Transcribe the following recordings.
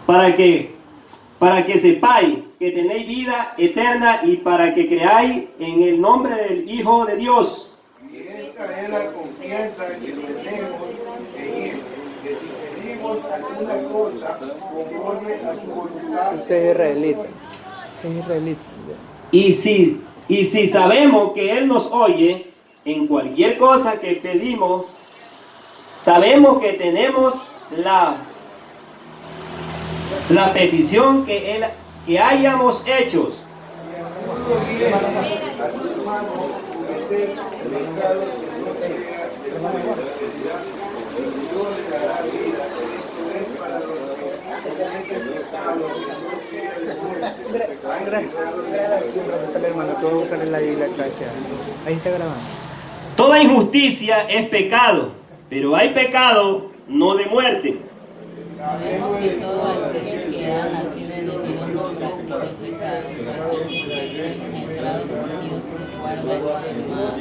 para que sepáis que tenéis vida eterna y para que creáis en el nombre del Hijo de Dios. Y esta es la confianza que tenemos en Él, que si pedimos alguna cosa conforme a su voluntad. Ese es israelita. Es israelita. Y si sabemos que Él nos oye en cualquier cosa que pedimos, sabemos que tenemos la petición que hayamos hecho. Si alguno viene a su hermano cometer pecado que no sea de muerte, pedirá, y Dios le dará vida. Esto es para los que cometen pecado que no sea de muerte. Hay pecado de muerte. Ahí está grabando. Toda injusticia es pecado, pero hay pecado no de muerte. Sabemos Que todo aquel que ha nacido de Dios no practica el pecado, porque es engendrado por Dios y guarda el mal.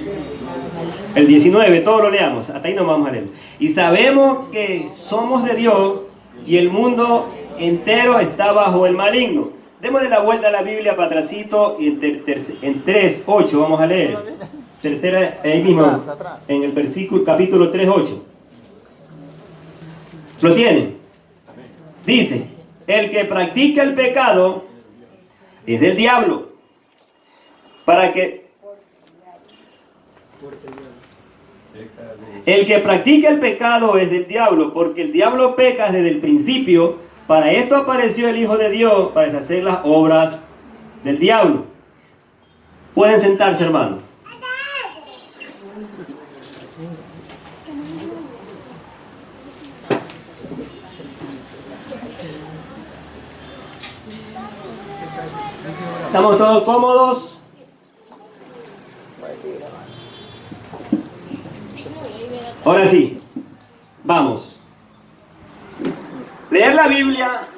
El 19, todo lo leamos, hasta ahí nos vamos a leer. Y sabemos que somos de Dios y el mundo entero está bajo el maligno. Démosle la vuelta a la Biblia para atrásito y en 3:8 vamos a leer. Tercera, ahí mismo, en el versículo, capítulo 3:8. ¿Lo tienen? Dice, el que practica el pecado es del diablo, el que practica el pecado es del diablo, porque el diablo peca desde el principio. Para esto apareció el Hijo de Dios, para deshacer las obras del diablo. Pueden sentarse, hermano. ¿Estamos todos cómodos? Ahora sí, vamos. Leer la Biblia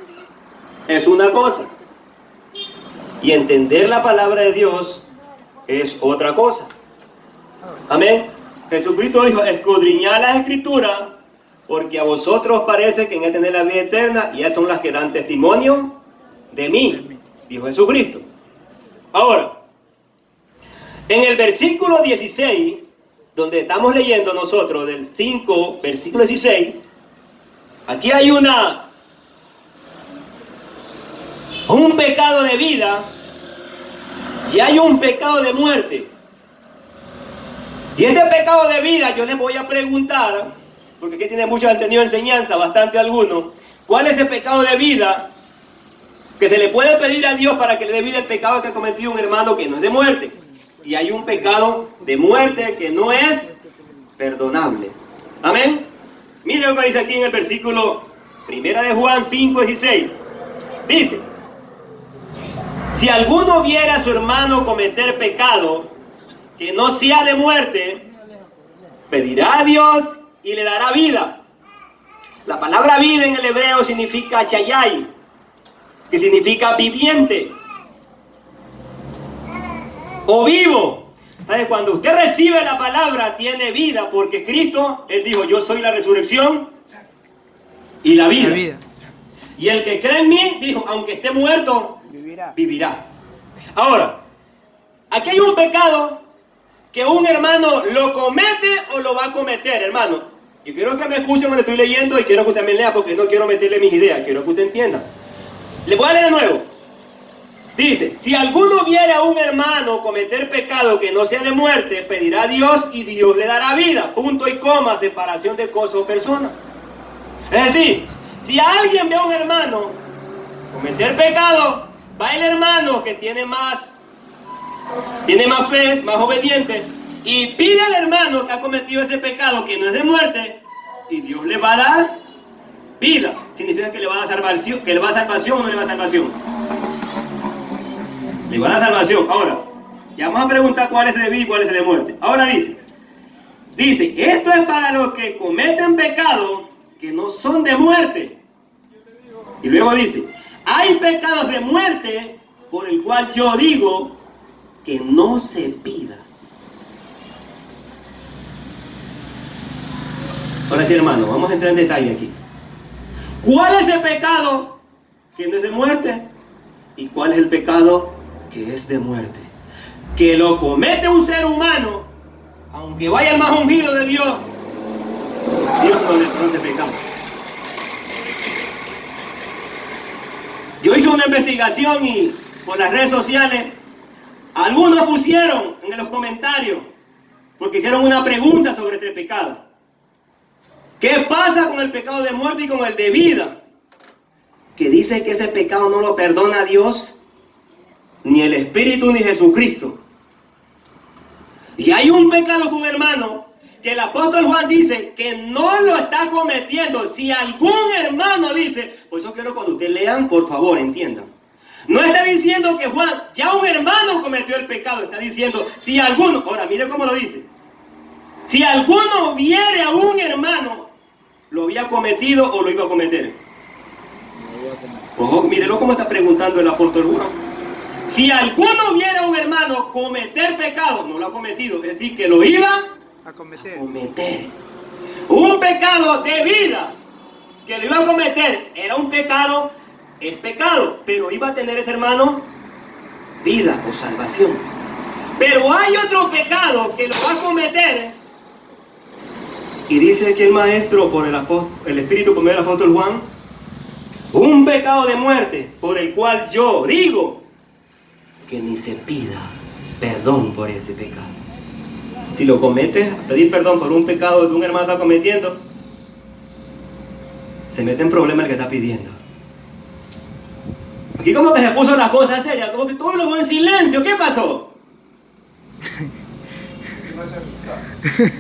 es una cosa y entender la palabra de Dios es otra cosa. Amén. Jesucristo dijo, escudriñad las Escrituras, porque a vosotros parece que en tener la vida eterna, y esas son las que dan testimonio de mí, dijo Jesucristo. Ahora, en el versículo 16, donde estamos leyendo nosotros, del 5, versículo 16, aquí hay un pecado de vida y hay un pecado de muerte. Y este pecado de vida yo les voy a preguntar, porque aquí tiene mucho entendido enseñanza, bastante alguno, ¿cuál es el pecado de vida que se le puede pedir a Dios para que le dé vida el pecado que ha cometido un hermano que no es de muerte? Y hay un pecado de muerte que no es perdonable. Amén. Miren lo que dice aquí en el versículo 1 de Juan 5:16. Dice, si alguno viera a su hermano cometer pecado que no sea de muerte, pedirá a Dios y le dará vida. La palabra vida en el hebreo significa chayai, que significa viviente o vivo. ¿Sabe? Cuando usted recibe la palabra, tiene vida, porque Cristo, Él dijo, yo soy la resurrección y la vida. Y el que cree en mí, dijo, aunque esté muerto, vivirá. Ahora, aquí hay un pecado que un hermano lo comete o lo va a cometer, hermano. Yo quiero que me escuchen cuando estoy leyendo y quiero que usted me lea, porque no quiero meterle mis ideas, quiero que usted entienda. Le voy a leer de nuevo. Dice, si alguno viere a un hermano cometer pecado que no sea de muerte, pedirá a Dios y Dios le dará vida. Punto y coma, separación de cosa o persona. Es decir, si alguien ve a un hermano cometer pecado, va el hermano que tiene más fe, es más obediente, y pide al hermano que ha cometido ese pecado que no es de muerte, y Dios le va a dar vida. Significa que le va a dar salvación, que le va a dar salvación o no le va a dar salvación. Le va a dar salvación. Ahora, ya vamos a preguntar cuál es el de vida y cuál es el de muerte. Ahora dice, esto es para los que cometen pecados que no son de muerte. Y luego dice, hay pecados de muerte por el cual yo digo que no se pida. Ahora sí, hermano, vamos a entrar en detalle aquí. ¿Cuál es el pecado que no es de muerte y cuál es el pecado que es de muerte. Que lo comete un ser humano, aunque vaya el más ungido de Dios, Dios no le conoce pecado. Yo hice una investigación y por las redes sociales, algunos pusieron en los comentarios, porque hicieron una pregunta sobre este pecado. ¿Qué pasa con el pecado de muerte y con el de vida? Que dice que ese pecado no lo perdona Dios, ni el Espíritu, ni Jesucristo. Y hay un pecado con un hermano que el apóstol Juan dice que no lo está cometiendo. Si algún hermano dice, por eso quiero cuando ustedes lean, por favor, entiendan. No está diciendo que Juan, ya un hermano cometió el pecado. Está diciendo, si alguno, ahora mire cómo lo dice. Si alguno viere a un hermano, lo había cometido o lo iba a cometer. Ojo, mírelo cómo está preguntando el apóstol Juan. Si alguno viera a un hermano cometer pecado, no lo ha cometido, es decir, que lo iba a cometer. Un pecado de vida, que lo iba a cometer, era un pecado, es pecado, pero iba a tener ese hermano vida o salvación. Pero hay otro pecado que lo va a cometer, y dice que el maestro, por el Espíritu, por medio del apóstol Juan, un pecado de muerte, por el cual yo digo que ni se pida perdón por ese pecado. Si lo cometes, pedir perdón por un pecado que un hermano está cometiendo, se mete en problema el que está pidiendo. Aquí como que se puso las cosas serias, como que todo lo fue en silencio. ¿Qué pasó?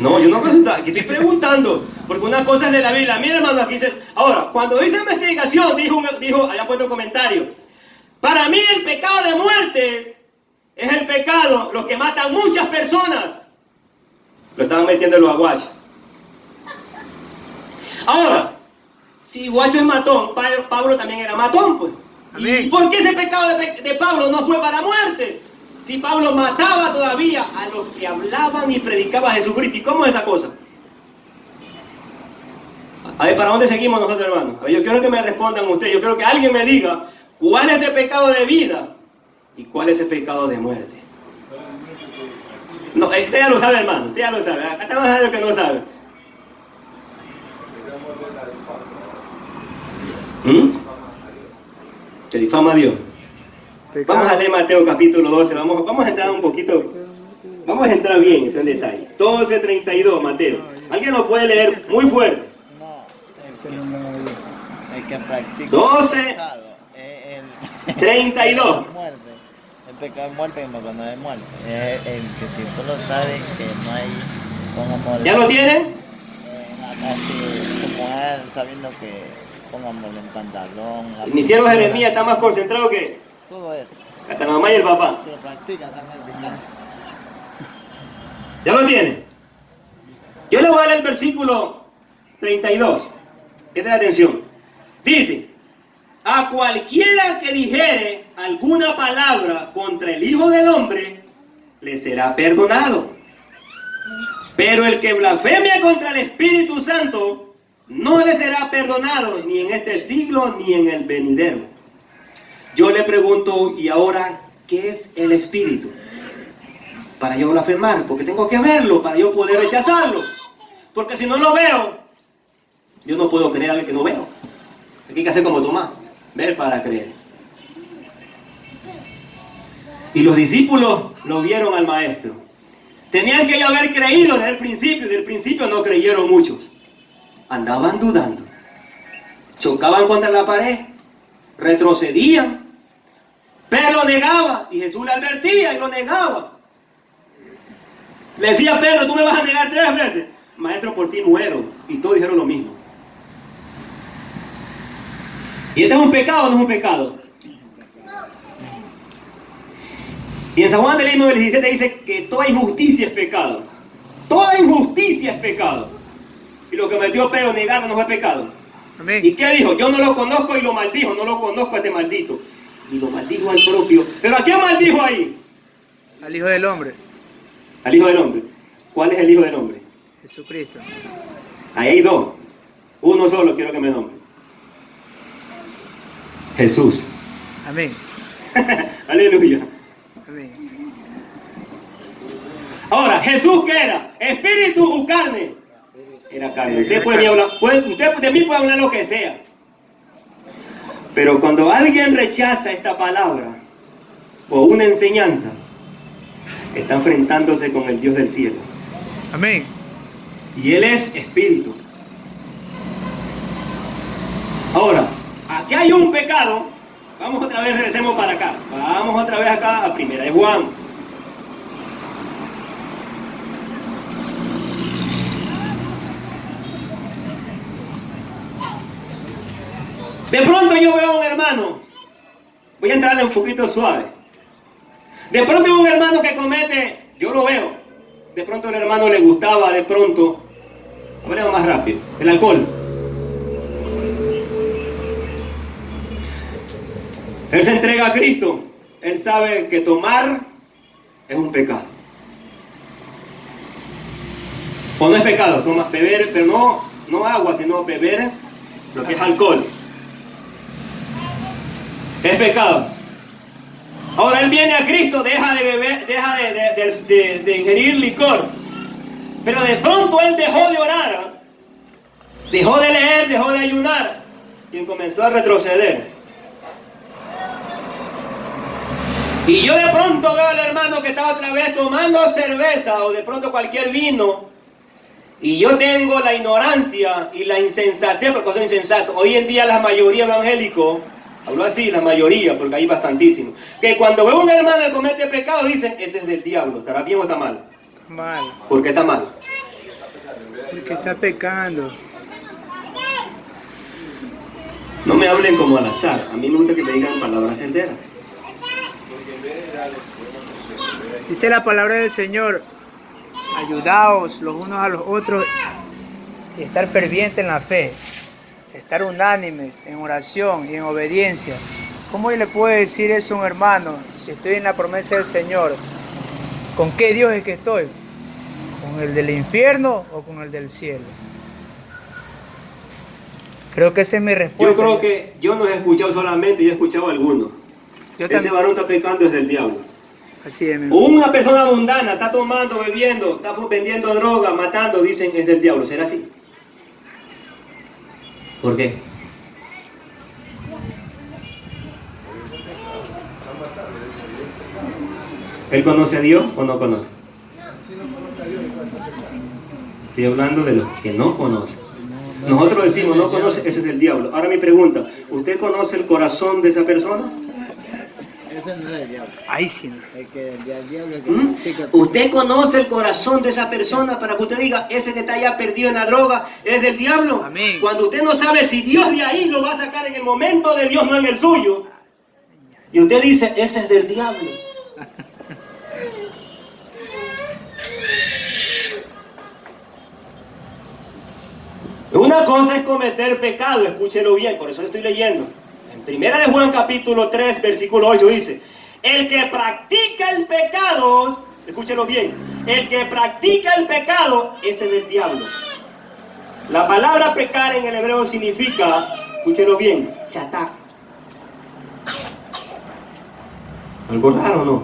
No, yo no consulto, aquí estoy preguntando, porque una cosa es de la Biblia. Mira, hermano, aquí dice. Ahora, cuando dice investigación, dijo, allá puesto un comentario. Para mí el pecado de muerte es el pecado, los que matan muchas personas. Lo estaban metiendo en los aguachos. Ahora, si Guacho es matón, Pablo también era matón, pues. ¿Y por qué ese pecado de Pablo no fue para muerte? Si Pablo mataba todavía a los que hablaban y predicaban a Jesucristo. ¿Y cómo es esa cosa? A ver, ¿para dónde seguimos nosotros, hermanos? A ver, yo quiero que me respondan ustedes. Yo quiero que alguien me diga cuál es el pecado de vida y cuál es el pecado de muerte. No, usted ya lo sabe, hermano. Usted ya lo sabe. Acá estamos a lo que no sabe. Se difama a Dios. Vamos a leer Mateo capítulo 12. Vamos a entrar un poquito. Vamos a entrar bien en detalle. 12:32, Mateo. ¿Alguien lo puede leer muy fuerte? No, el que practica 12:32. El pecado de muerte como cuando hay muerte. Es el que si tú lo sabes que no hay, pongámosle. ¿Ya lo tienen? Así como él, sabiendo que pongámosle un pantalón. Mi siervo Jeremías está más concentrado que todo eso. hasta la mamá y el papá. Si lo practican también pecado. ¿Ya lo tienen? Yo le voy a leer el versículo 32. Presten atención. Dice: a cualquiera que dijere alguna palabra contra el Hijo del Hombre, le será perdonado. Pero el que blasfemia contra el Espíritu Santo, no le será perdonado ni en este siglo ni en el venidero. Yo le pregunto, ¿y ahora qué es el Espíritu? Para yo blasfemar, porque tengo que verlo, para yo poder rechazarlo. Porque si no lo veo, yo no puedo creer algo que no veo. Aquí hay que hacer como Tomás, ver para creer. Y los discípulos lo vieron al maestro. Tenían que haber creído desde el principio, y del principio no creyeron muchos. Andaban dudando, chocaban contra la pared, retrocedían, Pedro lo negaba y Jesús le advertía y lo negaba. Le decía a Pedro, tú me vas a negar 3 veces. Maestro, por ti muero. Y todos dijeron lo mismo. ¿Y este es un pecado o no es un pecado? Y en San Juan del 17 dice que toda injusticia es pecado. Toda injusticia es pecado. Y lo que metió Pedro negarlo no fue pecado. Amén. ¿Y qué dijo? Yo no lo conozco y lo maldijo. No lo conozco a este maldito. Y lo maldijo al propio. ¿Pero a quién maldijo ahí? Al Hijo del Hombre, Al Hijo del Hombre. ¿Cuál es el Hijo del Hombre? Jesucristo. Ahí hay 2. Uno solo quiero que me nombre. Jesús. Amén. Aleluya. Amén. Ahora, ¿Jesús qué era? ¿Espíritu o carne? Era carne. Usted de mí puede hablar lo que sea. Pero cuando alguien rechaza esta palabra o una enseñanza, está enfrentándose con el Dios del cielo. Amén. Y Él es espíritu. Ahora, aquí hay un pecado. Vamos otra vez, regresemos para acá. Vamos otra vez acá a Primera de Juan. De pronto yo veo a un hermano. Voy a entrarle un poquito suave. De pronto hay un hermano que comete, yo lo veo. De pronto al hermano le gustaba, de pronto, hablemos más rápido, el alcohol. Él se entrega a Cristo. Él sabe que tomar es un pecado. O no es pecado, beber, pero no agua, sino beber lo que es alcohol. Es pecado. Ahora él viene a Cristo, deja de beber, deja de ingerir licor. Pero de pronto él dejó de orar, dejó de leer, dejó de ayunar y comenzó a retroceder. Y yo de pronto veo al hermano que está otra vez tomando cerveza o de pronto cualquier vino. Y yo tengo la ignorancia y la insensatez, porque soy insensato. Hoy en día la mayoría evangélicos, hablo así, la mayoría, porque hay bastantísimos, que cuando ve a un hermano que comete pecado dicen, ese es del diablo, ¿estará bien o está mal? Mal. ¿Por qué está mal? Porque está pecando. No me hablen como al azar, a mí me gusta que me digan palabras certeras. Dice la palabra del Señor, ayudaos los unos a los otros y estar fervientes en la fe, estar unánimes en oración y en obediencia. ¿Cómo le puede decir eso a un hermano si estoy en la promesa del Señor? ¿Con qué Dios es que estoy? ¿Con el del infierno o con el del cielo? Creo que esa es mi respuesta. Yo creo que yo no he escuchado solamente, yo he escuchado a algunos. Ese varón está pecando es del diablo. Así es, Una persona mundana está tomando, bebiendo, está vendiendo droga, matando, dicen que es del diablo. ¿Será así? ¿Por qué? ¿Él conoce a Dios o no conoce? Estoy hablando de los que no conocen. Nosotros decimos, no conoce, ese es del diablo. Ahora mi pregunta, ¿usted conoce el corazón de esa persona? Ese no es el diablo. Ahí sí. El diablo es el que ¿Usted conoce el corazón de esa persona para que usted diga, ese que está allá perdido en la droga es del diablo? Amén. Cuando usted no sabe si Dios de ahí lo va a sacar en el momento de Dios, no en el suyo. Y usted dice, ese es del diablo. Una cosa es cometer pecado, escúchelo bien, por eso lo estoy leyendo. En Primera de Juan capítulo 3, versículo 8 dice, el que practica el pecado, escúchelo bien, el que practica el pecado, ese es del diablo. La palabra pecar en el hebreo significa, escúchelo bien, shatak. ¿Algo raro o no?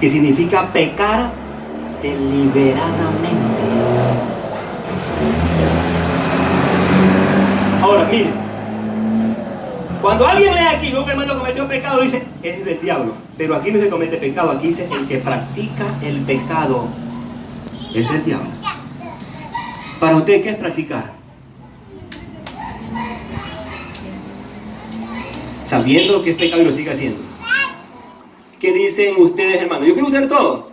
Que significa pecar deliberadamente. Ahora, miren, cuando alguien lee aquí, ve que el hermano cometió pecado, dice, ese es del diablo. Pero aquí no se comete pecado, aquí dice, el que practica el pecado es del diablo. Para usted, ¿qué es practicar? Sabiendo que es pecado y lo sigue haciendo. ¿Qué dicen ustedes, hermanos? Yo quiero usar todo.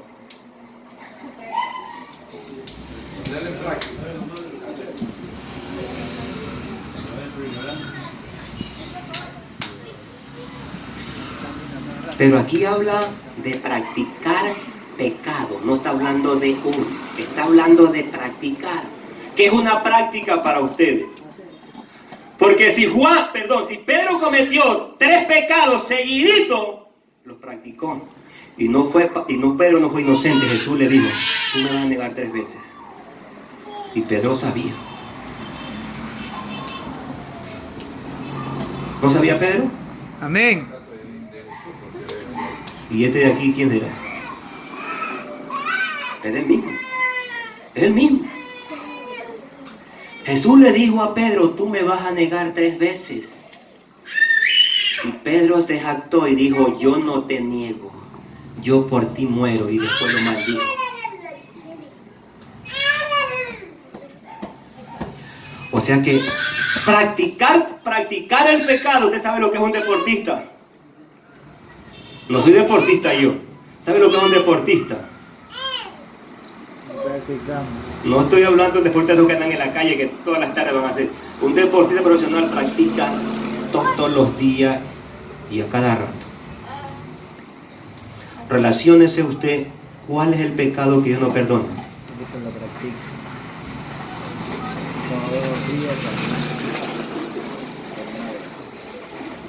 Pero aquí habla de practicar pecado, no está hablando de uno, está hablando de practicar. ¿Qué es una práctica para ustedes? Porque si Pedro cometió 3 pecados seguiditos, los practicó. Y Pedro no fue inocente. Jesús le dijo, tú me vas a negar 3 veces. Y Pedro sabía. ¿No sabía Pedro? Amén. ¿Y este de aquí quién era? Es el mismo. Es el mismo. Jesús le dijo a Pedro, tú me vas a negar 3 veces. Y Pedro se jactó y dijo, yo no te niego, yo por ti muero, y después lo maldijo. O sea que practicar el pecado, usted sabe lo que es un deportista. No soy deportista yo. ¿Sabe lo que es un deportista? No estoy hablando de deportistas que andan en la calle, que todas las tardes van a hacer. Un deportista profesional practica todos los días y a cada rato. Relaciónese usted, ¿cuál es el pecado que Dios no perdona?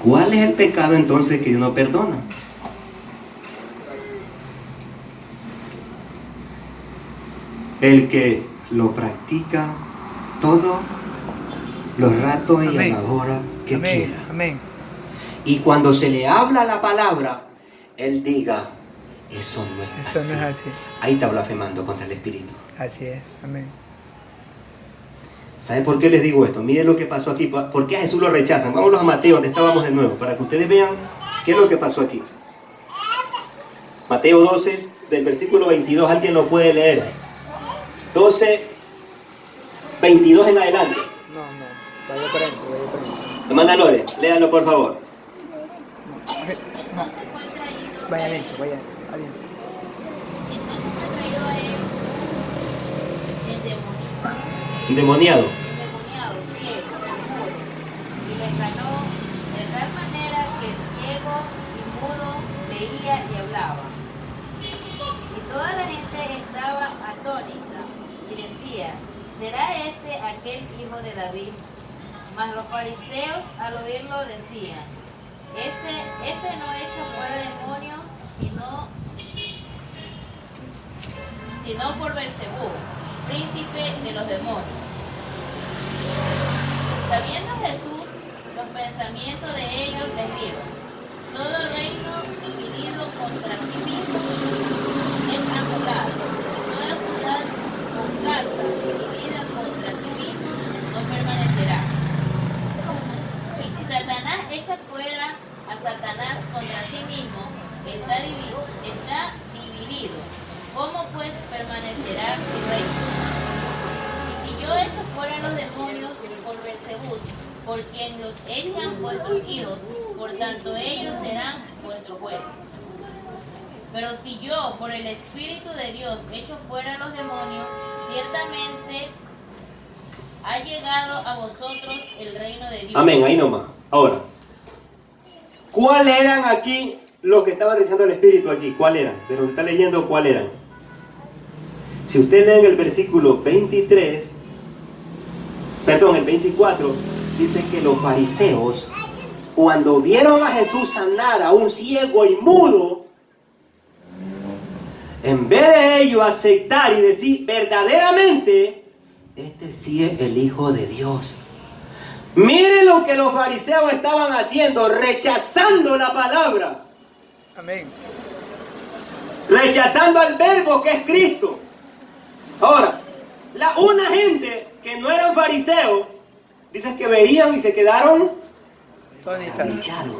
¿Cuál es el pecado entonces que Dios no perdona? El que lo practica todos los ratos y a la hora que quiera. Amén. Y cuando se le habla la palabra, él diga, eso no es Eso así. no es así. Ahí está blasfemando contra el Espíritu. Así es. Amén. ¿Sabe por qué les digo esto? Miren lo que pasó aquí. ¿Por qué a Jesús lo rechazan? Vámonos a Mateo, donde estábamos de nuevo, para que ustedes vean qué es lo que pasó aquí. Mateo 12, del versículo 22, ¿alguien lo puede leer? 12, 22 en adelante. No. Vaya por ahí. Hermana Lore, léanlo por favor. Entonces fue traído Vaya a él. adentro. Entonces fue traído a él Endemoniado. endemoniado, ciego, mudo, y le sanó de tal manera que el ciego y mudo veía y hablaba. Y toda la gente estaba atónita y decía, ¿será este aquel hijo de David? Mas los fariseos al oírlo decían, este no echa fuera demonios, sino por Beelzebú, príncipe de los demonios. Sabiendo Jesús los pensamientos de ellos, les dijo, todo reino dividido contra sí mismo es anulado, y toda ciudad o casa dividida contra sí mismo no permanecerá. Y si Satanás echa fuera a Satanás contra sí mismo, está dividido. ¿Cómo pues permanecerá su reino? Y si yo echo fuera los demonios por Beelzebú, por quien los echan vuestros hijos, por tanto ellos serán vuestros jueces. Pero si yo por el Espíritu de Dios echo fuera los demonios, ciertamente ha llegado a vosotros el reino de Dios. Amén, ahí nomás. Ahora, ¿cuáles eran aquí los que estaban rezando el Espíritu aquí? ¿Cuál eran? De lo que está leyendo, ¿cuál eran? Si usted lee en el versículo 23, el 24, dice que los fariseos, cuando vieron a Jesús sanar a un ciego y mudo, en vez de ellos aceptar y decir verdaderamente, este sí es el Hijo de Dios. Miren lo que los fariseos estaban haciendo, rechazando la palabra. Amén. Rechazando al verbo que es Cristo. Ahora, una gente que no eran fariseos, dicen que veían y se quedaron maravillados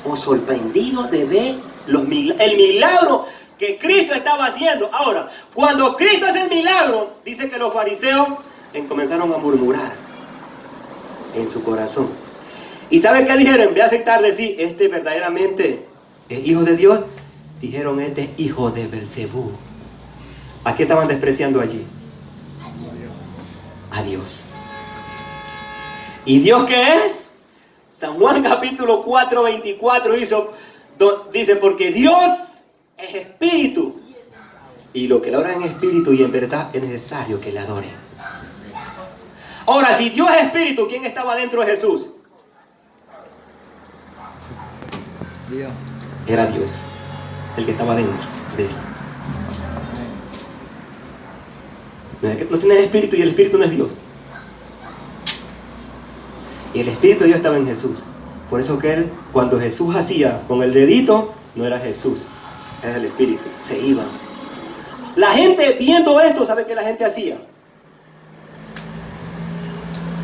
o sorprendidos de ver el milagro que Cristo estaba haciendo. Ahora, cuando Cristo hace el milagro, dice que los fariseos comenzaron a murmurar en su corazón. ¿Y saben qué dijeron? En vez de aceptar decir, este verdaderamente es hijo de Dios, dijeron, este es hijo de Beelzebú. ¿A qué estaban despreciando allí? A Dios. ¿Y Dios qué es? San Juan capítulo 4, 24 dice, porque Dios es espíritu. Y lo que le adoran en espíritu y en verdad es necesario que le adoren. Ahora, si Dios es espíritu, ¿quién estaba dentro de Jesús? Dios. Era Dios, el que estaba dentro de él. No tiene el espíritu y el espíritu no es Dios. Y el espíritu de Dios estaba en Jesús. Por eso que él, cuando Jesús hacía con el dedito, no era Jesús, era el Espíritu. Se iban. La gente viendo esto, ¿sabe qué la gente hacía?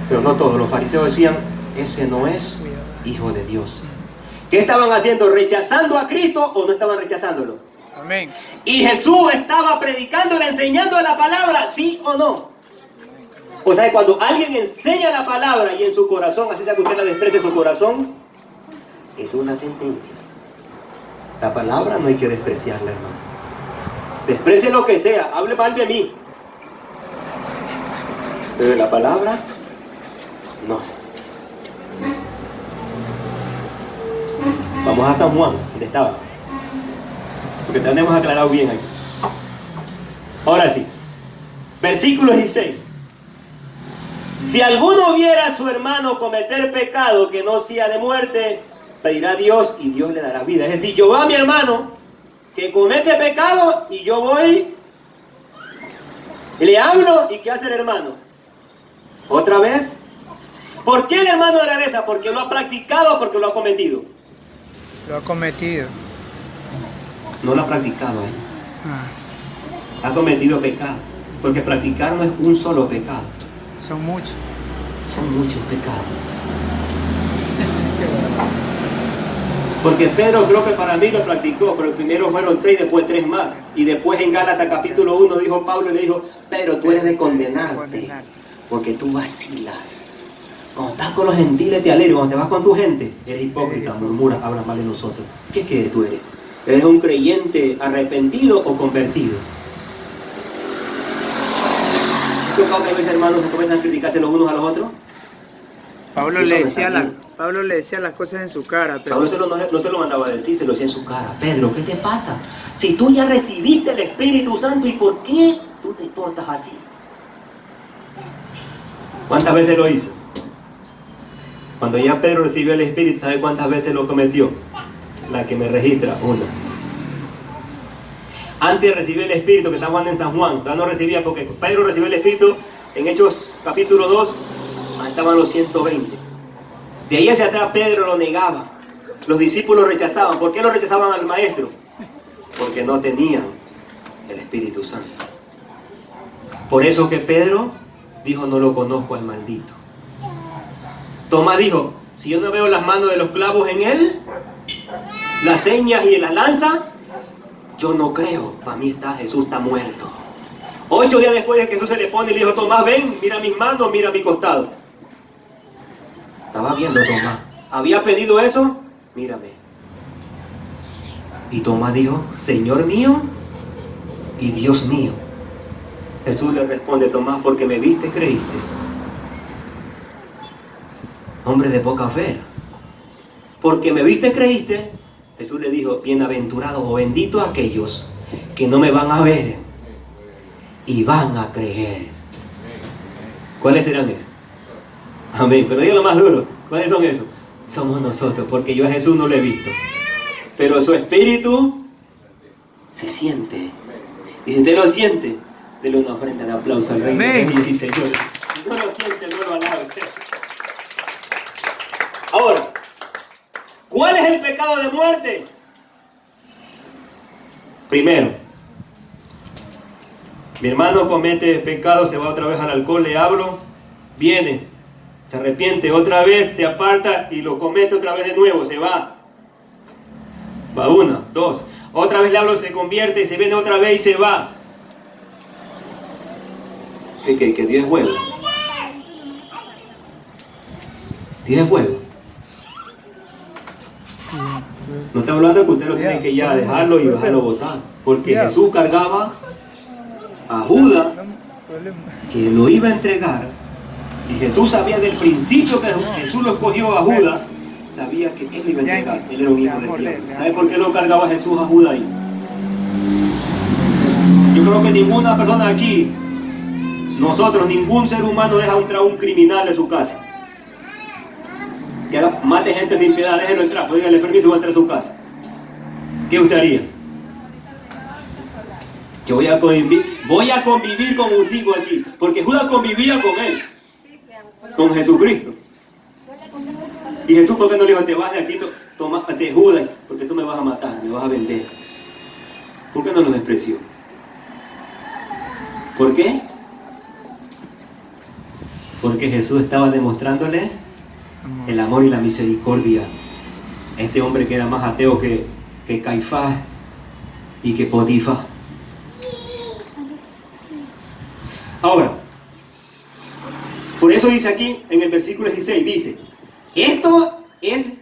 Pero no todos. Los fariseos decían, ese no es hijo de Dios. ¿Qué estaban haciendo? ¿Rechazando a Cristo o no estaban rechazándolo? Amén. Y Jesús estaba predicándole, enseñando la palabra, ¿sí o no? O sea, cuando alguien enseña la palabra y en su corazón, así sea que usted la desprecie en su corazón, es una sentencia. La palabra no hay que despreciarla, hermano. Desprecie lo que sea, hable mal de mí. Pero la palabra, no. Vamos a San Juan, donde estaba. Porque tenemos aclarado bien aquí. Ahora sí. Versículo 16. Si alguno viera a su hermano cometer pecado que no sea de muerte, pedirá a Dios y Dios le dará vida. Es decir, yo veo a mi hermano que comete pecado y yo voy y le hablo, y ¿qué hace el hermano? ¿Otra vez? ¿Por qué el hermano regresa? ¿Porque lo ha practicado o porque lo ha cometido? Lo ha cometido. No lo ha practicado ahí. Ha cometido pecado. Porque practicar no es un solo pecado. Son muchos. Son muchos pecados. Porque Pedro creo que para mí lo practicó, pero primero fueron 3 y después 3 más. Y después en Gálatas capítulo 1 dijo Pablo y le dijo, Pedro, tú eres de condenarte, porque tú vacilas. Cuando estás con los gentiles te alegras, cuando te vas con tu gente, eres hipócrita, murmuras, hablas mal de nosotros. ¿Qué tú eres? ¿Eres un creyente arrepentido o convertido? ¿Has tocado que a veces, hermanos, se comienzan a criticarse los unos a los otros? Pablo le decía las cosas en su cara. Pero... Pablo no se lo mandaba a decir, se lo decía en su cara. Pedro, ¿qué te pasa? Si tú ya recibiste el Espíritu Santo, ¿y por qué tú te portas así? ¿Cuántas veces lo hizo? Cuando ya Pedro recibió el Espíritu, ¿sabe cuántas veces lo cometió? La que me registra, 1. Antes de recibir el Espíritu, que estaban en San Juan, todavía no recibía, porque Pedro recibió el Espíritu en Hechos capítulo 2, estaban los 120. De ahí hacia atrás Pedro lo negaba. Los discípulos rechazaban. ¿Por qué lo rechazaban al maestro? Porque no tenían el Espíritu Santo. Por eso que Pedro dijo, no lo conozco al maldito. Tomás dijo, si yo no veo las manos de los clavos en él, las señas y las lanzas, yo no creo. Para mí Jesús está muerto. 8 días después de que Jesús se le pone y le dijo, Tomás, ven, mira mis manos, mira mi costado. Estaba viendo Tomás. ¿Había pedido eso? Mírame. Y Tomás dijo, Señor mío y Dios mío. Jesús le responde, Tomás, porque me viste, creíste. Hombre de poca fe. Porque me viste, creíste. Jesús le dijo, bienaventurados o benditos aquellos que no me van a ver y van a creer. ¿Cuáles serán esos? Amén. Pero díganlo más duro. ¿Cuáles son esos? Somos nosotros, porque yo a Jesús no lo he visto. Pero su espíritu se siente. Y si usted lo siente, dele una ofrenda de aplauso al Rey de Reyes y Señores. Si no lo siente, no lo alabe. Ahora, ¿cuál es el pecado de muerte? Primero, mi hermano comete pecado, se va otra vez al alcohol, le hablo, viene, se arrepiente otra vez, se aparta y lo comete otra vez de nuevo, se va. Va 1, 2, otra vez le hablo, se convierte, se viene otra vez y se va. Que Dios es bueno. Dios es bueno. No está hablando de que usted lo tiene que ya dejarlo y dejarlo botar. Porque Jesús cargaba a Judas, que lo iba a entregar. Y Jesús sabía del principio que Jesús lo escogió a Judas. Sabía que él lo iba a entregar. Él era un hijo del diablo. ¿Sabe por qué lo cargaba Jesús a Judas ahí? Yo creo que ninguna persona aquí, nosotros, ningún ser humano deja entrar a un criminal de su casa. Que mate gente sin piedad, déjenlo entrar, pues díganle permiso para entrar a su casa. ¿Qué usted haría? Yo voy a convivir contigo aquí, porque Judas convivía con él, con Jesucristo. Y Jesús, ¿por qué no le dijo, te vas de aquí, te Judas, porque tú me vas a matar, me vas a vender? ¿Por qué no lo despreció? ¿Por qué? Porque Jesús estaba demostrándole el amor y la misericordia a este hombre que era más ateo que Caifás y que Potifar. Ahora, por eso dice aquí en el versículo 16, dice, esto es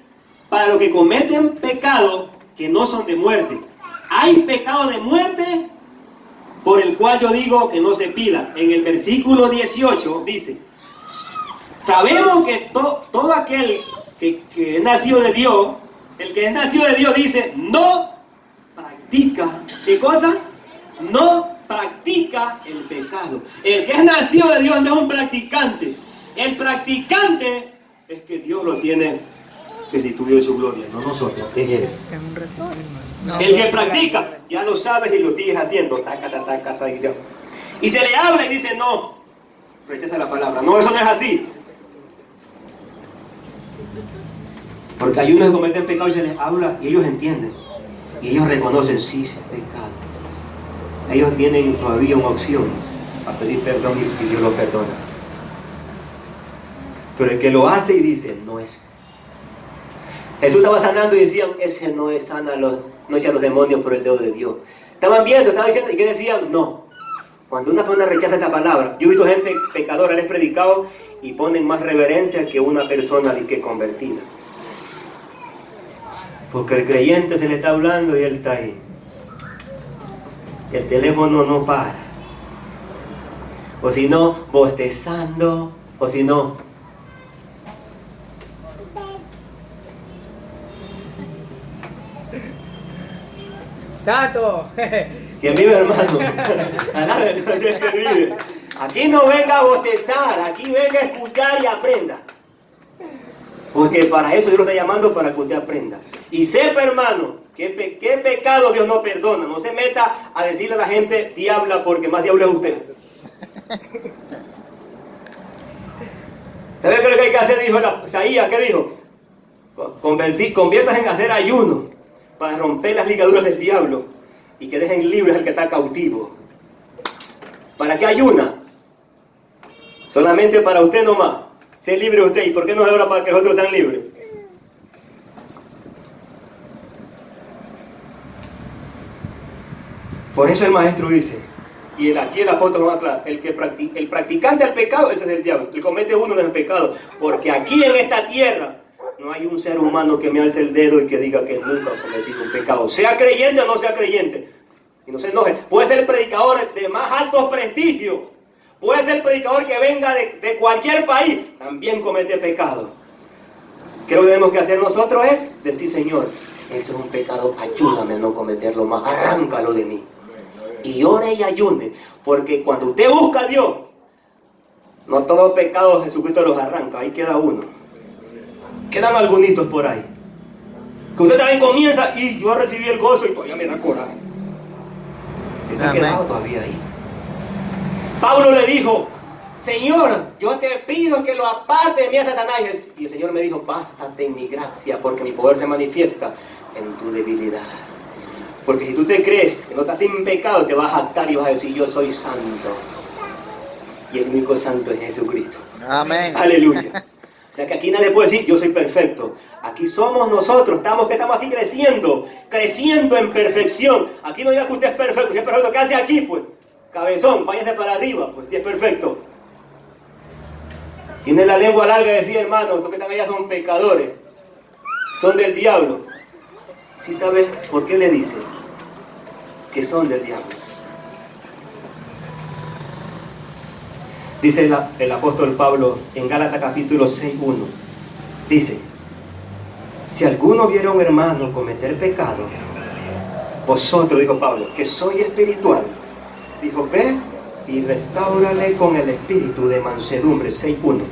para los que cometen pecados que no son de muerte. Hay pecado de muerte por el cual yo digo que no se pida. En el versículo 18 dice, sabemos que todo aquel que es nacido de Dios, el que es nacido de Dios dice, no practica, ¿qué cosa? No practica el pecado. El que es nacido de Dios no es un practicante. El practicante es que Dios lo tiene destituido de su gloria, no nosotros, es Él. El que practica, ya lo sabes y lo sigues haciendo. Y se le habla y dice, no, rechaza la palabra. No, eso no es así. Porque hay unos que cometen pecado y se les habla y ellos entienden. Y ellos reconocen, sí, es pecado. Ellos tienen todavía una opción a pedir perdón y Dios lo perdona. Pero el que lo hace y dice, no es. Jesús estaba sanando y decían, ese no es sana, no echa los demonios por el dedo de Dios. Estaban viendo, estaban diciendo, ¿y qué decían? No. Cuando una persona rechaza esta palabra, yo he visto gente pecadora, les he predicado y ponen más reverencia que una persona que convertida. Porque el creyente se le está hablando y él está ahí. El teléfono no para. O si no, bostezando. O si no, ¡Santo! ¿quién vive, hermano? Entonces, ¿quién vive? Aquí no venga a bostezar, aquí venga a escuchar y aprenda. Porque para eso Dios lo está llamando, para que usted aprenda. Y sepa, hermano, ¿qué pecado Dios no perdona? No se meta a decirle a la gente, diabla, porque más diablo es usted. ¿Sabe qué es lo que hay que hacer? Dijo Isaías, ¿qué dijo? Conviertas en hacer ayuno para romper las ligaduras del diablo y que dejen libres al que está cautivo. ¿Para qué ayuna? Solamente para usted nomás. Sé libre usted. ¿Y por qué no habla para que los otros sean libres? Por eso el maestro dice, y aquí el apóstol va a aclarar, el practicante del pecado, ese es el diablo. El comete uno no es el pecado. Porque aquí en esta tierra no hay un ser humano que me alce el dedo y que diga que nunca ha cometido un pecado. Sea creyente o no sea creyente. Y no se enoje. Puede ser el predicador de más alto prestigio. Puede ser el predicador que venga de cualquier país. También comete pecado. ¿Qué lo que tenemos que hacer nosotros? Es decir, Señor, ese es un pecado, ayúdame a no cometerlo más. Arráncalo de mí. Y ore y ayune. Porque cuando usted busca a Dios, no todos los pecados Jesucristo los arranca. Ahí queda uno. Quedan algunitos por ahí. Que usted también comienza y yo recibí el gozo y todavía me da coraje. Ese ha quedado todavía ahí. Pablo le dijo, Señor, yo te pido que lo aparte de mí a Satanás. Y el Señor me dijo, bástate en mi gracia, porque mi poder se manifiesta en tu debilidad. Porque si tú te crees que no estás sin pecado, te vas a jactar y vas a decir, yo soy santo. Y el único santo es Jesucristo. Amén. Aleluya. O sea que aquí nadie puede decir, yo soy perfecto. Aquí somos nosotros, estamos aquí creciendo en perfección. Aquí no diga que usted es perfecto. Si es perfecto, ¿qué hace aquí? Pues, cabezón, váyase para arriba, pues, si es perfecto. Tiene la lengua larga y decía, hermano, estos que están allá son pecadores. Son del diablo. ¿Sí sabes por qué le dices que son del diablo? Dice el apóstol Pablo en Gálatas capítulo 6:1. Dice, si alguno viera a un hermano cometer pecado, vosotros, dijo Pablo, que soy espiritual, dijo, ve y restáurale con el espíritu de mansedumbre. 6:1.